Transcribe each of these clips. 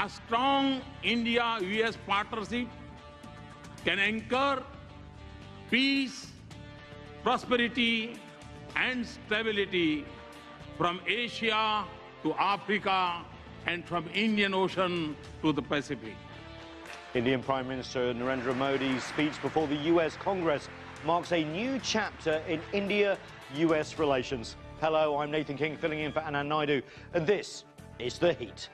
A strong India-US partnership can anchor peace, prosperity, and stability from Asia to Africa and from Indian Ocean to the Pacific. Indian Prime Minister Narendra Modi's speech before the US Congress marks a new chapter in India-US relations. Hello, I'm Nathan King, filling in for Anand Naidu, and this is The Heat.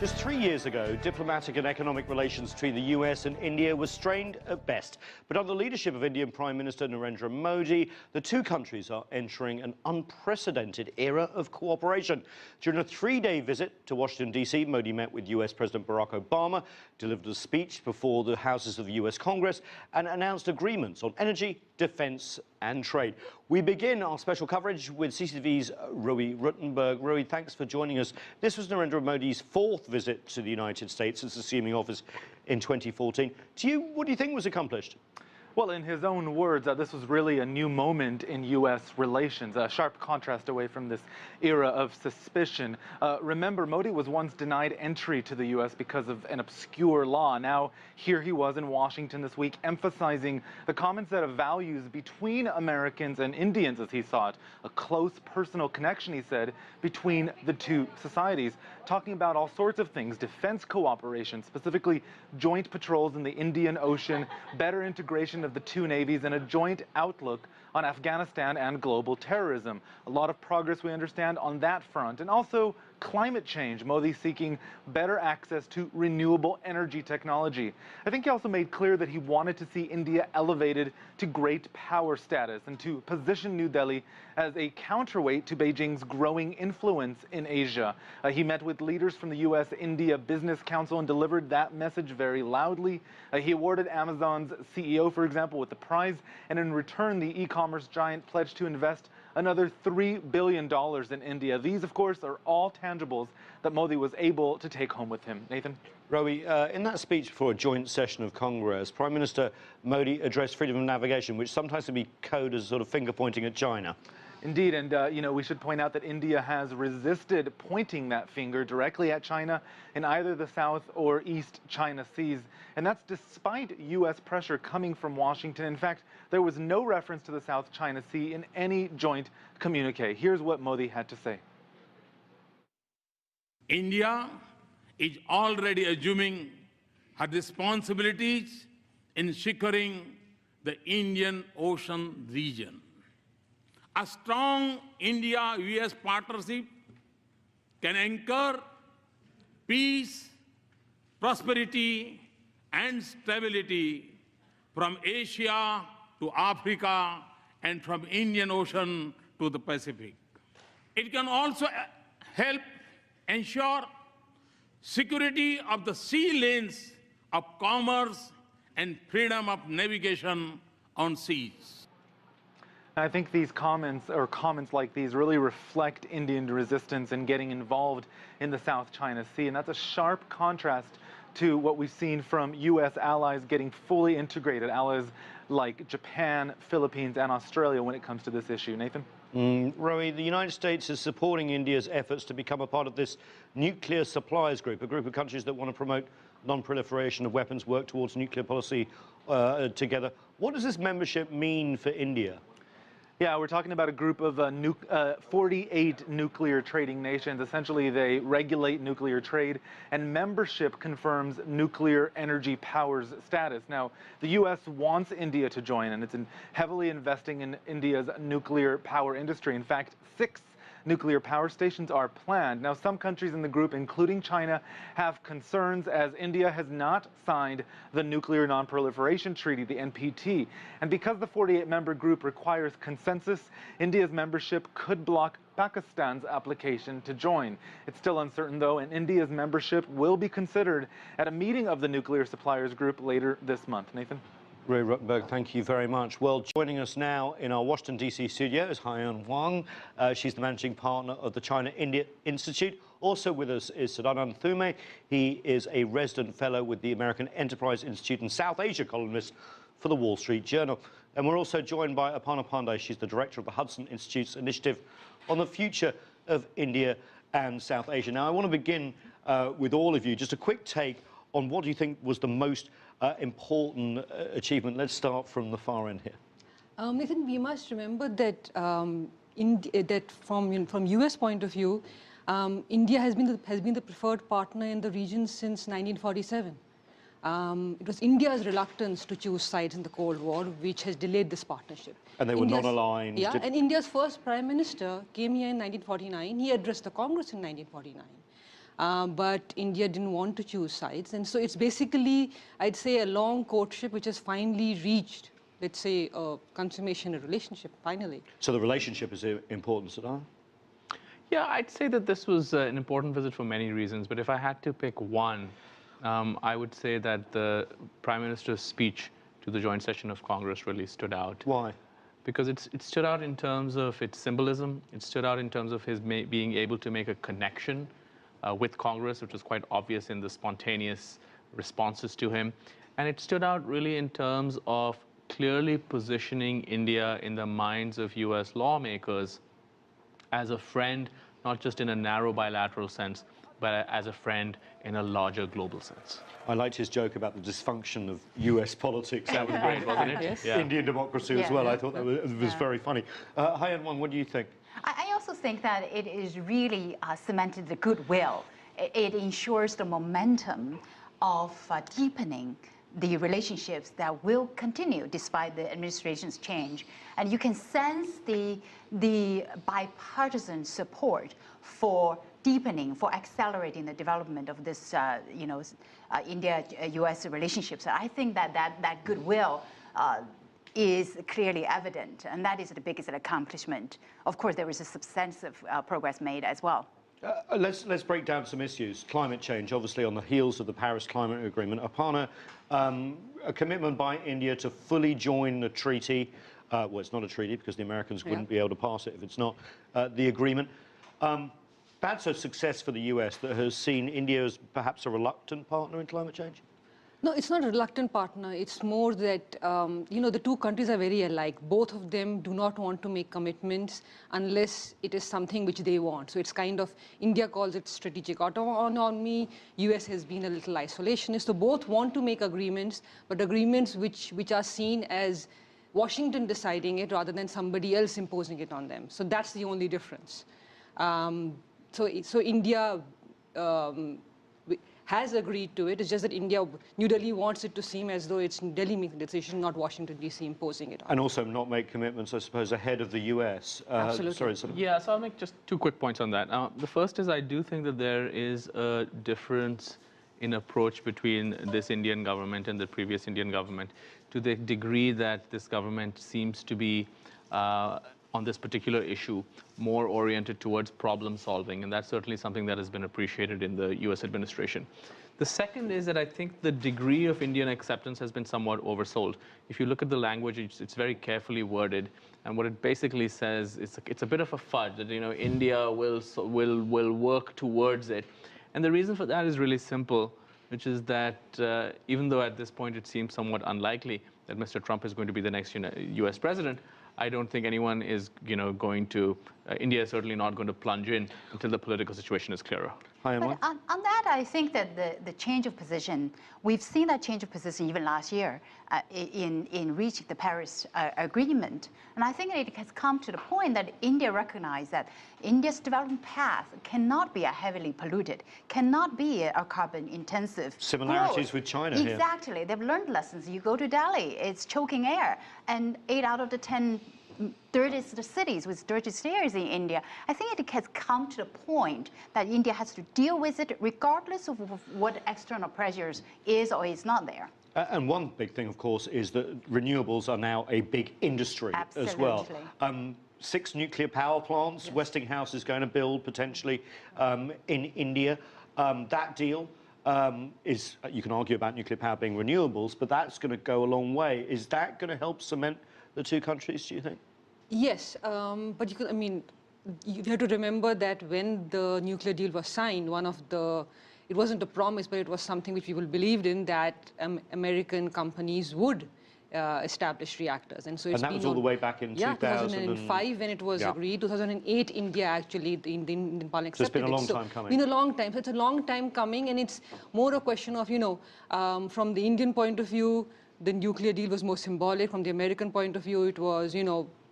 Just 3 years ago, diplomatic and economic relations between the US and India were strained at best. But under the leadership of Indian Prime Minister Narendra Modi, the two countries are entering an unprecedented era of cooperation. During a 3-day visit to Washington, D.C., Modi met with US President Barack Obama, delivered a speech before the houses of the US Congress, and announced agreements on energy, defense and trade. We begin our special coverage with CCTV's Rowie Ruttenberg. Rowie, thanks for joining us. This was Narendra Modi's 4th visit to the United States since assuming office in 2014. What do you think was accomplished? Well, in his own words, this was really a new moment in U.S. relations, a sharp contrast away from this era of suspicion. Remember, Modi was once denied entry to the U.S. because of an obscure law. Now, here he was in Washington this week, emphasizing the common set of values between Americans and Indians, as he saw it. A close personal connection, he said, between the two societies, talking about all sorts of things, defense cooperation, specifically joint patrols in the Indian Ocean, better integration of the two navies, and a joint outlook on Afghanistan and global terrorism. A lot of progress, we understand, on that front. And also climate change, Modi seeking better access to renewable energy technology. I think he also made clear that he wanted to see India elevated to great power status and to position New Delhi as a counterweight to Beijing's growing influence in Asia. He met with leaders from the U.S.-India Business Council and delivered that message very loudly. He awarded Amazon's CEO, for example, with the prize, and in return, the e-commerce giant pledged to invest another $3 billion in India. These, of course, are all tangibles that Modi was able to take home with him. Nathan? Rowie, in that speech before a joint session of Congress, Prime Minister Modi addressed freedom of navigation, which sometimes can be coded as sort of finger-pointing at China. Indeed, and we should point out that India has resisted pointing that finger directly at China in either the South or East China Seas, and that's despite U.S. pressure coming from Washington. In fact, there was no reference to the South China Sea in any joint communique. Here's what Modi had to say. India is already assuming her responsibilities in securing the Indian Ocean region. A strong India-US partnership can anchor peace, prosperity, and stability from Asia to Africa and from Indian Ocean to the Pacific. It can also help ensure security of the sea lanes of commerce and freedom of navigation on seas. I think these comments, or comments like these, really reflect Indian resistance in getting involved in the South China Sea, and that's a sharp contrast to what we've seen from U.S. allies getting fully integrated, allies like Japan, Philippines, and Australia when it comes to this issue. Nathan? Rowie, the United States is supporting India's efforts to become a part of this nuclear suppliers group, a group of countries that want to promote non-proliferation of weapons, work towards nuclear policy together. What does this membership mean for India? Yeah, we're talking about a group of 48 nuclear trading nations. Essentially, they regulate nuclear trade, and membership confirms nuclear energy power's status. Now, the U.S. wants India to join, and it's heavily investing in India's nuclear power industry. In fact, 6 nuclear power stations are planned. Now, some countries in the group, including China, have concerns as India has not signed the Nuclear Non-Proliferation Treaty, the NPT. And because the 48-member group requires consensus, India's membership could block Pakistan's application to join. It's still uncertain, though, and India's membership will be considered at a meeting of the Nuclear Suppliers Group later this month. Nathan? Ray Ruttenberg, thank you very much. Well, joining us now in our Washington, D.C. studio is Haiyan Wang. She's the managing partner of the China-India Institute. Also with us is Sadanand Thume. He is a resident fellow with the American Enterprise Institute and South Asia columnist for the Wall Street Journal. And we're also joined by Aparna Pandey. She's the director of the Hudson Institute's initiative on the future of India and South Asia. Now, I want to begin with all of you. Just a quick take on what do you think was the most important achievement. Let's start from the far end here. Nathan, we must remember that that from U.S. point of view, India has been the preferred partner in the region since 1947. It was India's reluctance to choose sides in the Cold War which has delayed this partnership. And they were non-aligned. Yeah, and India's first Prime Minister came here in 1949. He addressed the Congress in 1949. But India didn't want to choose sides. And so it's basically, I'd say, a long courtship which has finally reached, let's say, a consummation, a relationship, finally. So the relationship is important, Sadanand? Yeah, I'd say that this was an important visit for many reasons. But if I had to pick one, I would say that the Prime Minister's speech to the joint session of Congress really stood out. Why? Because it stood out in terms of its symbolism. It stood out in terms of his being able to make a connection with Congress, which was quite obvious in the spontaneous responses to him. And it stood out really in terms of clearly positioning India in the minds of US lawmakers as a friend, not just in a narrow bilateral sense, but as a friend in a larger global sense. I liked his joke about the dysfunction of US politics. That was great, wasn't it? Yes. Yeah. Indian democracy as well. I thought that was very funny. Haiyan Wang, what do you think? I also think that it is really cemented the goodwill. It ensures the momentum of deepening the relationships that will continue despite the administration's change. And you can sense the bipartisan support for deepening, for accelerating the development of this, India-US relationships. I think that goodwill is clearly evident, and that is the biggest accomplishment. Of course, there is a substantive progress made as well. Let's break down some issues. Climate change, obviously on the heels of the Paris Climate Agreement. Aparna, a commitment by India to fully join the treaty. Well, it's not a treaty because the Americans wouldn't be able to pass it if it's not the agreement. That's a success for the US that has seen India as perhaps a reluctant partner in climate change? No, it's not a reluctant partner. It's more that, the two countries are very alike. Both of them do not want to make commitments unless it is something which they want. So it's kind of, India calls it strategic autonomy. US has been a little isolationist. So both want to make agreements, but agreements which are seen as Washington deciding it rather than somebody else imposing it on them. So that's the only difference. So India has agreed to it. It's just that New Delhi wants it to seem as though it's New Delhi making the decision, not Washington, D.C. imposing it on. And also not make commitments, I suppose, ahead of the US. Absolutely. Sorry. Yeah, so I'll make just two quick points on that. The first is I do think that there is a difference in approach between this Indian government and the previous Indian government, to the degree that this government seems to be on this particular issue, more oriented towards problem solving. And that's certainly something that has been appreciated in the US administration. The second is that I think the degree of Indian acceptance has been somewhat oversold. If you look at the language, it's very carefully worded. And what it basically says, it's a bit of a fudge that, India will work towards it. And the reason for that is really simple, which is that even though at this point it seems somewhat unlikely that Mr. Trump is going to be the next US president, I don't think anyone is, India is certainly not going to plunge in until the political situation is clearer. But on that, I think that the change of position, we've seen that change of position even last year in reaching the Paris Agreement. And I think it has come to the point that India recognized that India's development path cannot be a heavily polluted, cannot be a carbon intensive. Similarities growth. with China here. Exactly. They've learned lessons. You go to Delhi, it's choking air. And 8 out of the 10 dirtiest cities with dirtiest areas in India. I think it has come to the point that India has to deal with it regardless of what external pressures is or is not there. And one big thing, of course, is that renewables are now a big industry as well. 6 nuclear power plants, yes. Westinghouse is going to build potentially in India. That deal you can argue about nuclear power being renewables, but that's going to go a long way. Is that going to help cement the two countries, do you think? Yes, but you have to remember that when the nuclear deal was signed, it wasn't a promise, but it was something which people believed in, that American companies would establish reactors. And so And that was all the way back in 2005 when it was Yeah. agreed. 2008, India actually, the Indian parliament So it's accepted been a it. long time coming. Been a long time. So it's a long time coming, and it's more a question of, from the Indian point of view, the nuclear deal was more symbolic. From the American point of view, it was,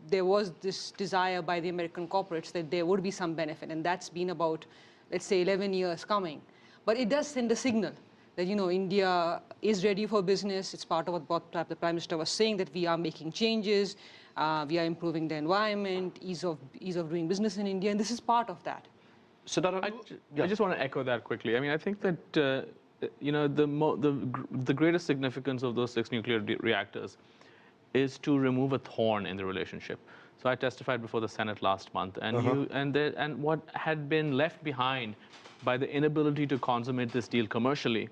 there was this desire by the American corporates that there would be some benefit, and that's been about, let's say, 11 years coming. But it does send a signal that, India is ready for business. It's part of what the Prime Minister was saying, that we are making changes, we are improving the environment, ease of doing business in India, and this is part of that. So that, I just want to echo that quickly. I mean, I think that the greatest significance of those 6 nuclear reactors is to remove a thorn in the relationship. So I testified before the Senate last month, and what had been left behind by the inability to consummate this deal commercially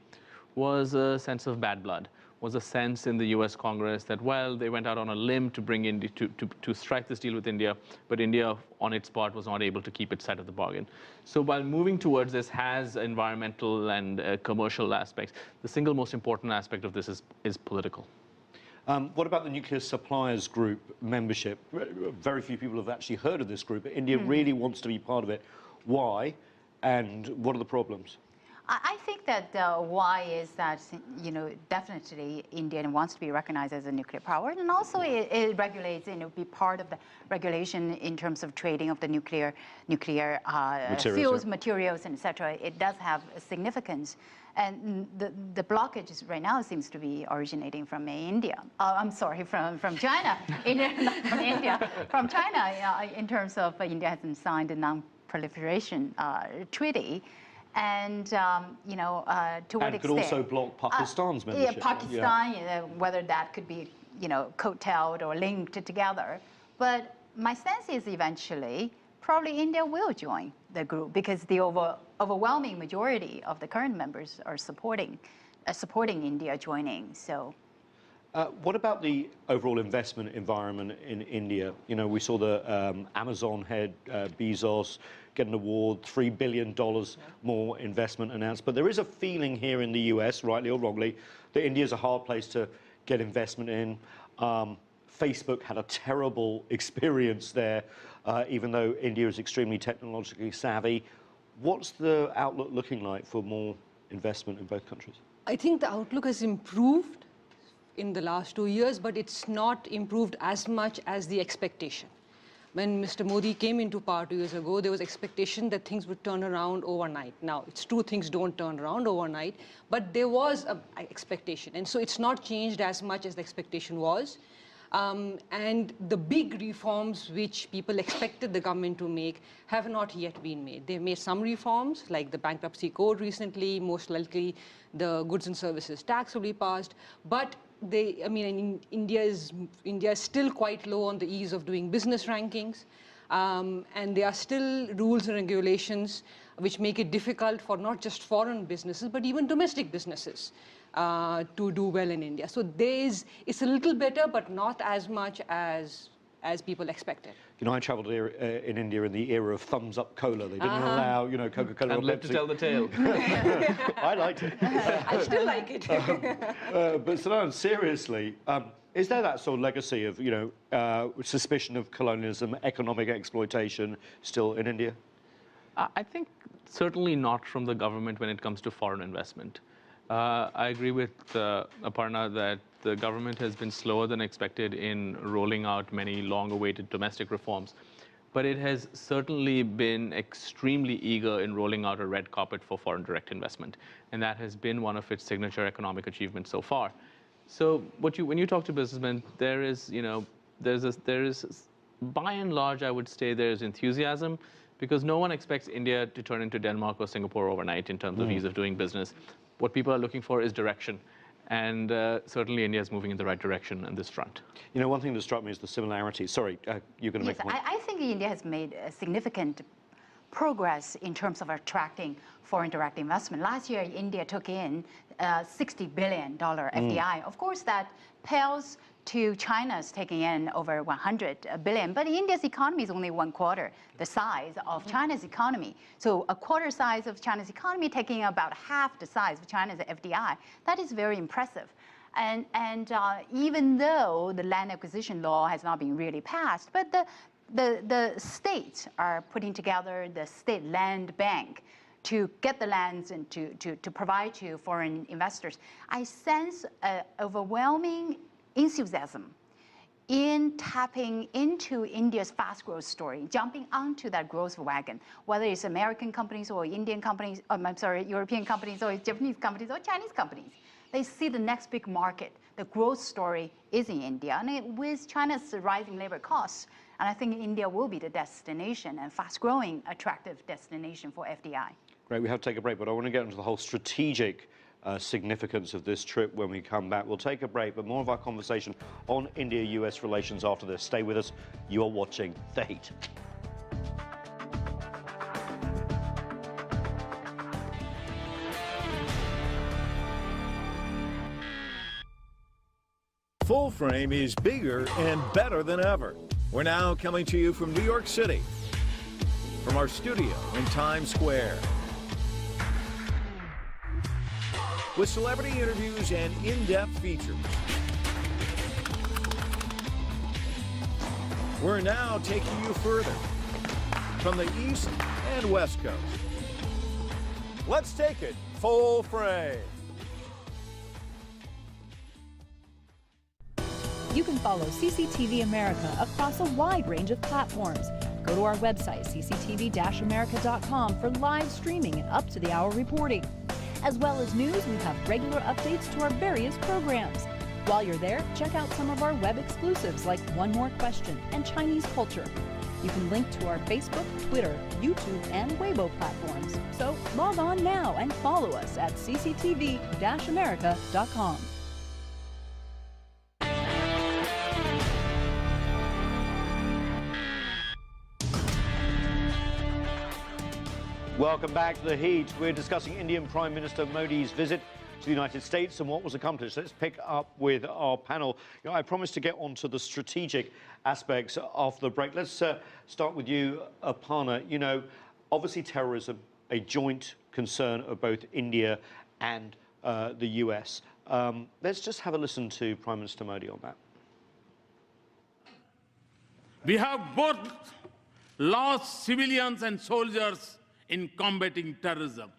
was a sense of bad blood, was a sense in the US Congress that, well, they went out on a limb to bring India to strike this deal with India, but India on its part was not able to keep its side of the bargain. So while moving towards this has environmental and commercial aspects, the single most important aspect of this is political. What about the Nuclear Suppliers Group membership? Very few people have actually heard of this group, but India really wants to be part of it. Why? And what are the problems? I think that why is that, definitely India wants to be recognized as a nuclear power, and also it regulates, be part of the regulation in terms of trading of the nuclear fuels, materials, and et cetera. It does have a significance. And the blockages right now seems to be originating from India. I'm sorry, from China. Not from India, from China, in terms of India hasn't signed a non-proliferation treaty. And, to what extent? And could also block Pakistan's membership. Yeah, Pakistan, whether that could be, coattailed or linked together. But my sense is eventually, probably India will join the group because the overwhelming majority of the current members are supporting India joining. So. What about the overall investment environment in India? We saw the Amazon head, Bezos, get an award, $3 billion more investment announced. But there is a feeling here in the US, rightly or wrongly, that India is a hard place to get investment in. Facebook had a terrible experience there, even though India is extremely technologically savvy. What's the outlook looking like for more investment in both countries? I think the outlook has improved in the last 2 years, but it's not improved as much as the expectation. When Mr. Modi came into power 2 years ago, there was expectation that things would turn around overnight. Now, it's true things don't turn around overnight, but there was an expectation. And so it's not changed as much as the expectation was. And the big reforms which people expected the government to make have not yet been made. They've made some reforms, like the bankruptcy code recently. Most likely, the goods and services tax will be passed. But India is still quite low on the ease of doing business rankings. And there are still rules and regulations which make it difficult for not just foreign businesses, but even domestic businesses to do well in India. So it's a little better, but not as much as people expected. I traveled in India in the era of thumbs up cola. They didn't allow, Coca-Cola And live to tell the tale. I liked it. I still like it. But Sanan, seriously, is there that sort of legacy of, suspicion of colonialism, economic exploitation still in India? I think certainly not from the government when it comes to foreign investment. I agree with Aparna that the government has been slower than expected in rolling out many long-awaited domestic reforms, but it has certainly been extremely eager in rolling out a red carpet for foreign direct investment, and that has been one of its signature economic achievements so far. So when you talk to businessmen, there is by and large, I would say there's enthusiasm, because no one expects India to turn into Denmark or Singapore overnight in terms of ease of doing business. What people are looking for is direction. And certainly India is moving in the right direction on this front. One thing that struck me is the similarities. Sorry, you're going to make a point. I think India has made a significant progress in terms of attracting foreign direct investment. Last year, India took in $60 billion FDI. Of course, that pales to China's taking in over 100 billion, but India's economy is only 1/4 the size of China's economy. So a quarter size of China's economy taking about half the size of China's FDI. That is very impressive. And even though the land acquisition law has not been really passed, but the states are putting together the state land bank to get the lands and to provide to foreign investors. I sense an overwhelming enthusiasm in tapping into India's fast growth story, jumping onto that growth wagon, whether it's American companies or Indian companies, European companies or Japanese companies or Chinese companies. They see the next big market, the growth story is in India. And with China's rising labor costs, and I think India will be the destination and fast-growing, attractive destination for FDI. Great, we have to take a break, but I want to get into the whole strategic significance of this trip when we come back. We'll take a break, but more of our conversation on India-US relations after this. Stay with us. You are watching The Heat. Full Frame is bigger and better than ever. We're now coming to you from New York City, from our studio in Times Square, with celebrity interviews and in-depth features. We're now taking you further from the East and West Coast. Let's take it full frame. You can follow CCTV America across a wide range of platforms. Go to our website, cctv-america.com, for live streaming and up-to-the-hour reporting. As well as news, we have regular updates to our various programs. While you're there, check out some of our web exclusives like One More Question and Chinese Culture. You can link to our Facebook, Twitter, YouTube, and Weibo platforms. So log on now and follow us at cctv-america.com. Welcome back to The Heat. We're discussing Indian Prime Minister Modi's visit to the United States and what was accomplished. Let's pick up with our panel. You know, I promised to get onto the strategic aspects after the break. Let's start with you, Aparna. You know, obviously terrorism, a joint concern of both India and the US. Let's just have a listen to Prime Minister Modi on that. We have both lost civilians and soldiers in combating terrorism.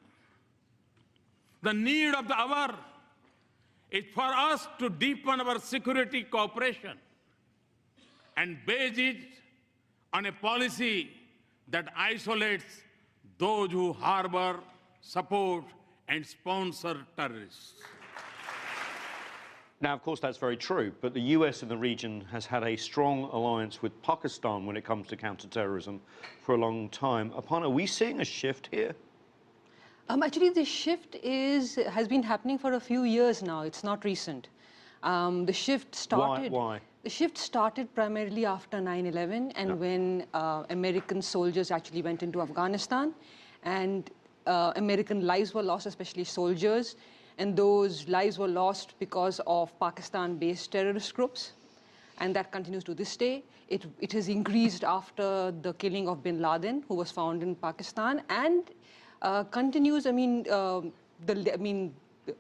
The need of the hour is for us to deepen our security cooperation and base it on a policy that isolates those who harbor, support, and sponsor terrorists. Now, of course, that's very true, but the US in the region has had a strong alliance with Pakistan when it comes to counterterrorism for a long time. Aparna, are we seeing a shift here? Actually, the shift has been happening for a few years now. It's not recent. The shift started. Why? The shift started primarily after 9/11, and when American soldiers actually went into Afghanistan, and American lives were lost, especially soldiers. And those lives were lost because of Pakistan-based terrorist groups, and that continues to this day. It has increased after the killing of bin Laden, who was found in Pakistan, and continues.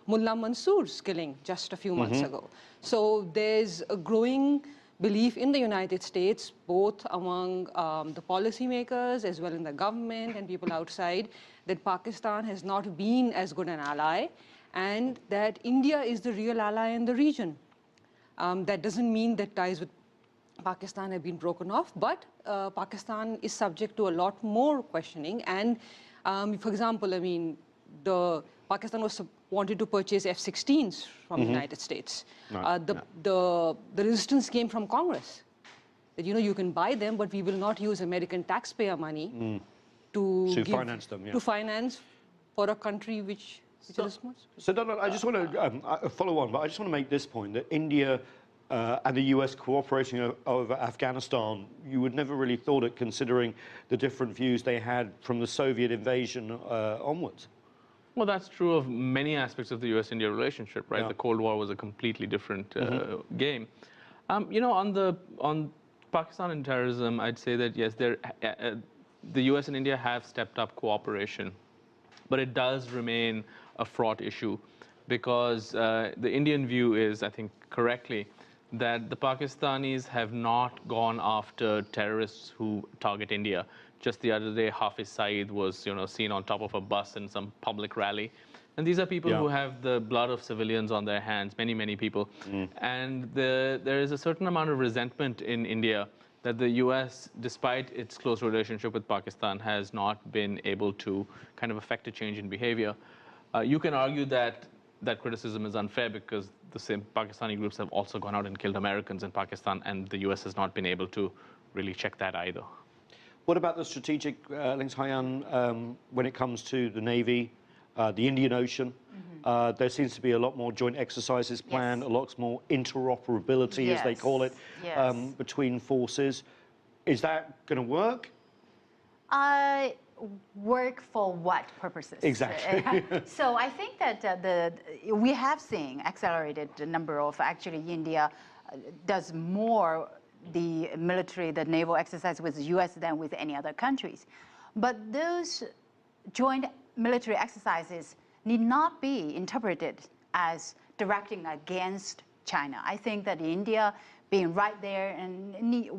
Mullah Mansoor's killing just a few months ago. So there's a growing belief in the United States, both among the policymakers as well in the government and people outside, that Pakistan has not been as good an ally, and that India is the real ally in the region. That doesn't mean that ties with Pakistan have been broken off, but Pakistan is subject to a lot more questioning. And for example, Pakistan wanted to purchase F-16s from the United States. The resistance came from Congress, that you can buy them, but we will not use American taxpayer money to finance them. To finance for a country which. So, I just want to follow on, but I just want to make this point, that India and the US cooperating over Afghanistan, you would never really thought it, considering the different views they had from the Soviet invasion onwards. Well, that's true of many aspects of the US-India relationship, right? Yeah. The Cold War was a completely different game. You know, on Pakistan and terrorism, I'd say that yes, the US and India have stepped up cooperation, but it does remain a fraught issue because the Indian view is, I think correctly, that the Pakistanis have not gone after terrorists who target India. Just the other day, Hafiz Saeed was, you know, seen on top of a bus in some public rally. And these are people who have the blood of civilians on their hands, many, many people. And there is a certain amount of resentment in India that the US, despite its close relationship with Pakistan, has not been able to kind of affect a change in behavior. You can argue that that criticism is unfair because the same Pakistani groups have also gone out and killed Americans in Pakistan, and the US has not been able to really check that either. What about the strategic links, Haiyan, when it comes to the Navy, the Indian Ocean? There seems to be a lot more joint exercises planned, a lot more interoperability, as they call it, between forces. Is that going to work? Work for what purposes? Exactly. So I think that we have seen accelerated the number of, actually India does more the military, the naval exercise with the US than with any other countries. But those joint military exercises need not be interpreted as directing against China. I think that India being right there and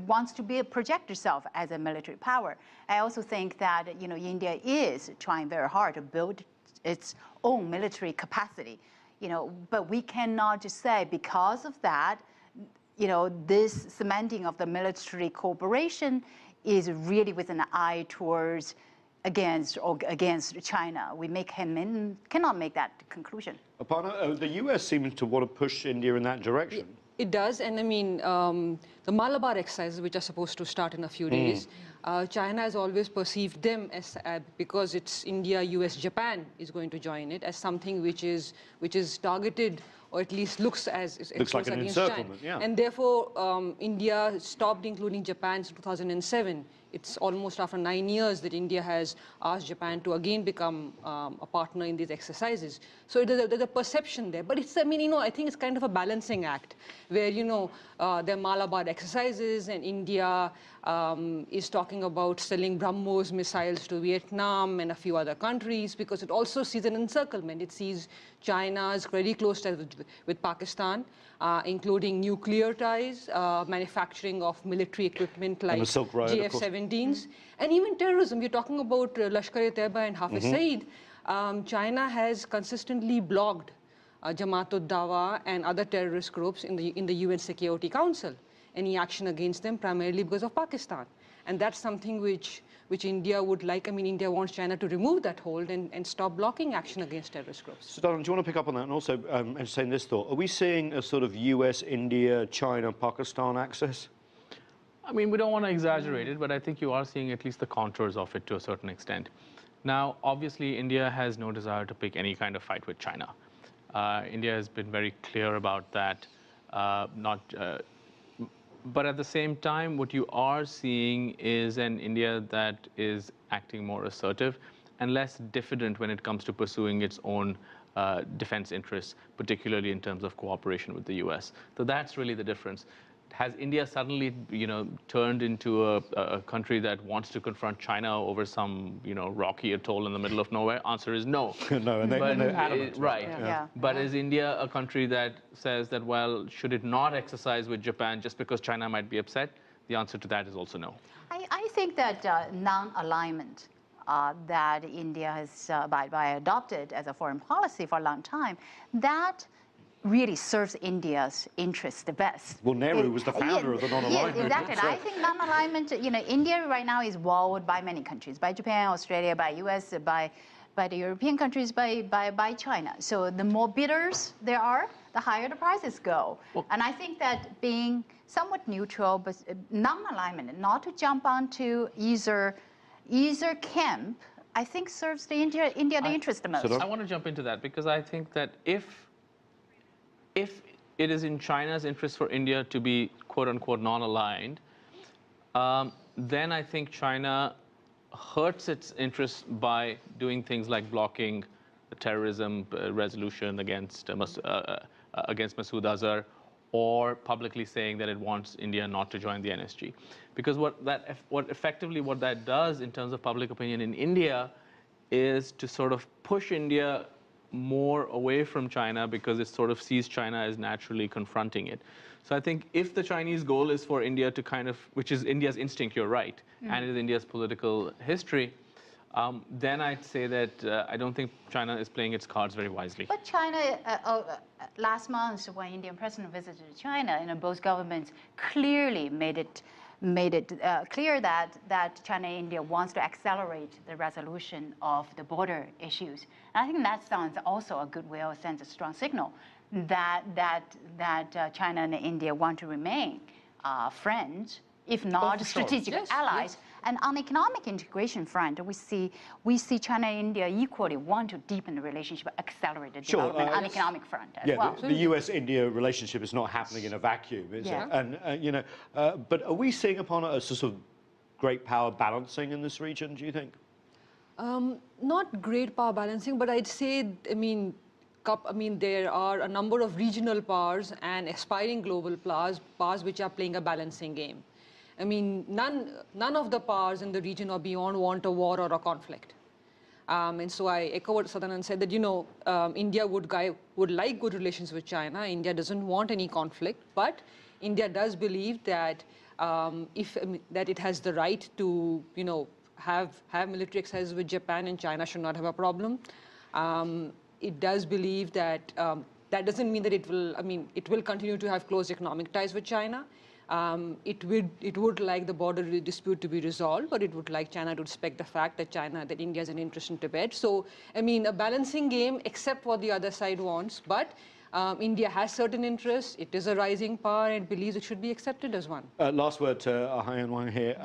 wants to project itself as a military power. I also think that India is trying very hard to build its own military capacity. But we cannot just say because of that, this cementing of the military cooperation is really with an eye towards against China. We cannot make that conclusion. Aparna, the US seems to want to push India in that direction. It does, and I mean, the Malabar exercises, which are supposed to start in a few days, China has always perceived them as, because it's India, US, Japan is going to join it, as something which is targeted, or at least looks like an encirclement, China. And therefore, India stopped including Japan in 2007. It's almost after 9 years that India has asked Japan to again become a partner in these exercises. So there's a perception there. But it's, I think it's kind of a balancing act where, there are Malabar exercises and India is talking about selling BrahMos missiles to Vietnam and a few other countries because it also sees an encirclement. It sees China's very close ties with Pakistan, including nuclear ties, manufacturing of military equipment like JF-17s, and even terrorism. We're talking about Lashkar-e-Taiba and Hafiz Saeed. China has consistently blocked Jamaat-ud-Dawa and other terrorist groups in the UN Security Council. Any action against them primarily because of Pakistan. And that's something which India would like. India wants China to remove that hold and stop blocking action against terrorist groups. So, Donald, do you want to pick up on that and also entertain this thought? Are we seeing a sort of US, India, China, Pakistan axis? We don't want to exaggerate it, but I think you are seeing at least the contours of it to a certain extent. Now, obviously, India has no desire to pick any kind of fight with China. India has been very clear about that, but at the same time, what you are seeing is an India that is acting more assertive and less diffident when it comes to pursuing its own defense interests, particularly in terms of cooperation with the US. So that's really the difference. Has India suddenly, turned into a country that wants to confront China over some, rocky atoll in the middle of nowhere? Answer is no. No, and they're adamant. Right. Yeah. But is India a country that says that, well, should it not exercise with Japan just because China might be upset? The answer to that is also no. I think that non-alignment that India has adopted as a foreign policy for a long time, that really serves India's interests the best. Well, Nehru was the founder of the non-alignment. Yes, exactly. I think non-alignment, India right now is walled by many countries, by Japan, Australia, by US, by the European countries, by China. So the more bidders there are, the higher the prices go. Well, and I think that being somewhat neutral, but non-alignment, not to jump onto either camp, I think serves the India the interest the most. I want to jump into that because I think that if it is in China's interest for India to be quote-unquote non-aligned, then I think China hurts its interests by doing things like blocking the terrorism resolution against Masood Azhar, or publicly saying that it wants India not to join the NSG. Because what that does in terms of public opinion in India is to sort of push India more away from China, because it sort of sees China as naturally confronting it. So I think if the Chinese goal is for India to kind of, which is India's instinct, you're right, and it is India's political history, then I'd say that I don't think China is playing its cards very wisely. But China, last month when Indian president visited China, both governments clearly made it clear that China and India wants to accelerate the resolution of the border issues. And I think that sounds also a goodwill, sends a strong signal that China and India want to remain friends, if not strategic allies. And on the economic integration front, we see China and India equally want to deepen the relationship, accelerate the development on the economic front as well. The US-India relationship is not happening in a vacuum, is it? And but are we seeing upon a sort of great power balancing in this region, do you think? Not great power balancing, but I'd say, there are a number of regional powers and aspiring global powers which are playing a balancing game. I mean, none of the powers in the region or beyond want a war or a conflict. And so I echo what Sadanand said, that, India would like good relations with China. India doesn't want any conflict, but India does believe that that it has the right to, have military exercises with Japan, and China should not have a problem. It does believe that that doesn't mean that it will continue to have close economic ties with China. It would like the border dispute to be resolved, but it would like China to respect the fact that India has an interest in Tibet. So, a balancing game, except what the other side wants, but India has certain interests. It is a rising power and believes it should be accepted as one. Last word to Haiyan Wang here.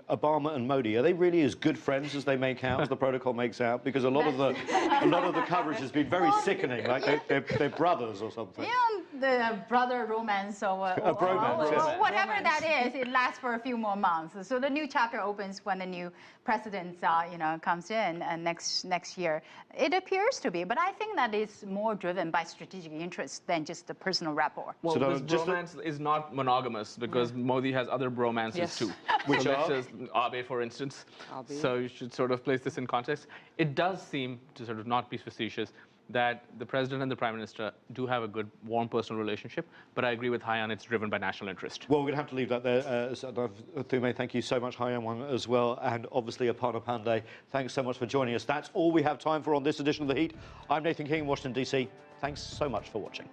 Obama and Modi, are they really as good friends as they make out, as the protocol makes out? Because a lot of the coverage has been very sickening, like they're brothers or something. The brother romance or whatever that is, it lasts for a few more months. So the new chapter opens when the new president, comes in next year. It appears to be, but I think that is more driven by strategic interest than just the personal rapport. Well, this bromance is not monogamous, because Modi has other bromances too. Which are? Abe, for instance. So you should sort of place this in context. It does seem, to sort of not be facetious, that the president and the prime minister do have a good, warm personal relationship, but I agree with Haiyan, it's driven by national interest. Well, we're going to have to leave that there. Thume, thank you so much, Haiyan Wang as well, and obviously Aparna Pandey, thanks so much for joining us. That's all we have time for on this edition of The Heat. I'm Nathan King in Washington, D.C. Thanks so much for watching.